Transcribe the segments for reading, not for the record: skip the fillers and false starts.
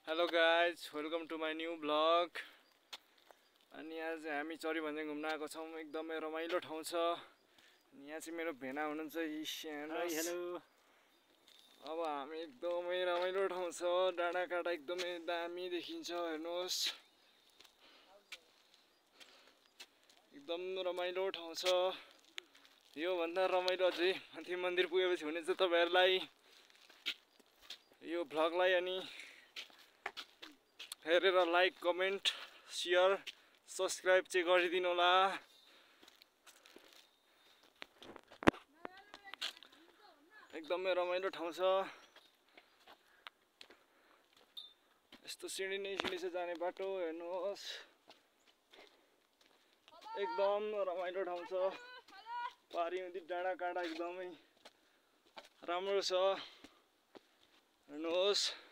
Hello guys, welcome to my new blog. अनि आज हामी चरीभन्ज्याङ घुम्न आएको छौँ। एकदमै रमाइलो ठाउँ छ। यहाँ चाहिँ मेरो भेना हुनुहुन्छ। हेलो। अब हामी एकदमै रमाइलो ठाउँ छ। डाँडाकाँडा एकदमै दामी देखिन्छ, हेर्नुहोस्। एकदम रमाइलो ठाउँ छ। यो भन्दा रमाइलो अझै माथि मन्दिर पुगेपछि हुनेछ तपाईहरुलाई। यो भ्लगलाई अनि हेरेर लाइक, कमेन्ट, शेयर, सब्सक्राइब चाहिँ गरिदिनु होला। एकदमै रमाइलो ठाउँ छ। यस्तो सिँढी नै सिँढी छ जाने बाटो, हेर्नुहोस्। एकदम रमाइलो ठाउँ छ। पारिउँदी डाँडाकाँडा एकदमै राम्रो छ, हेर्नुहोस्।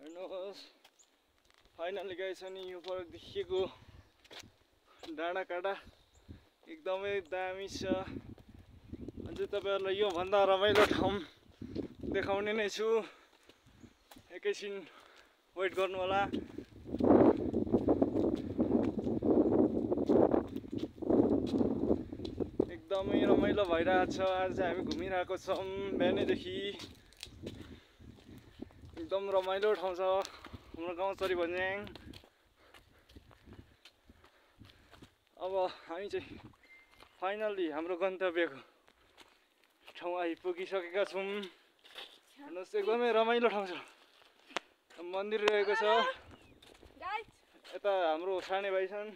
हेर्नुहोस्, फाइनली गाइस, अनि यो पर देखिएको डाँडाकाँडा एकदमै दामी छ। अझै तपाईहरुलाई यो भन्दा रमाइलो ठाउँ देखाउने नै छु। एकैछिन वेट गर्नु होला। एकदमै रमाइलो भइरहेछ। आज हामी घुमिरहेको छौँ बिहानैदेखि। एकदम रमाइलो ठाउँ छ हाम्रो गाउँ चरीभन्ज्याङ। अब हामी चाहिँ फाइनली हाम्रो गन्तव्यको ठाउँ आइपुगिसकेका छौँ। हेर्नुहोस्, एकदमै रमाइलो ठाउँ छ। मन्दिर रहेको छ। यता हाम्रो साने भाइ छन्,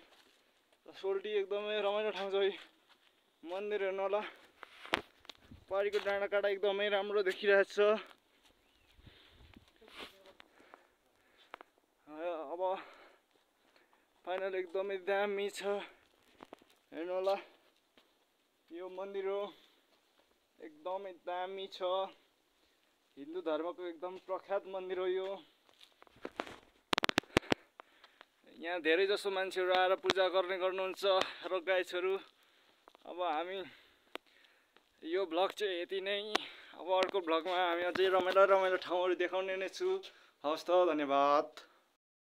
सोल्टी। एकदमै रमाइलो ठाउँ छ। मन्दिर हेर्नु होला। पारिको डाँडाकाँडा एकदमै राम्रो देखिरहेछ। अब फाइनल एकदमै दामी छ, हेर्नु होला। यो मन्दिर हो, एकदमै दामी छ। हिन्दू धर्मको एकदम प्रख्यात मन्दिर हो यो। यहाँ धेरै जसो मान्छेहरू आएर पूजा गर्नुहुन्छ र गाइजहरू। अब हामी यो भ्लग चाहिँ यति नै। अब अर्को भ्लगमा हामी अझै रमाइलो ठाउँहरू देखाउने नै छु। हवस् त, धन्यवाद।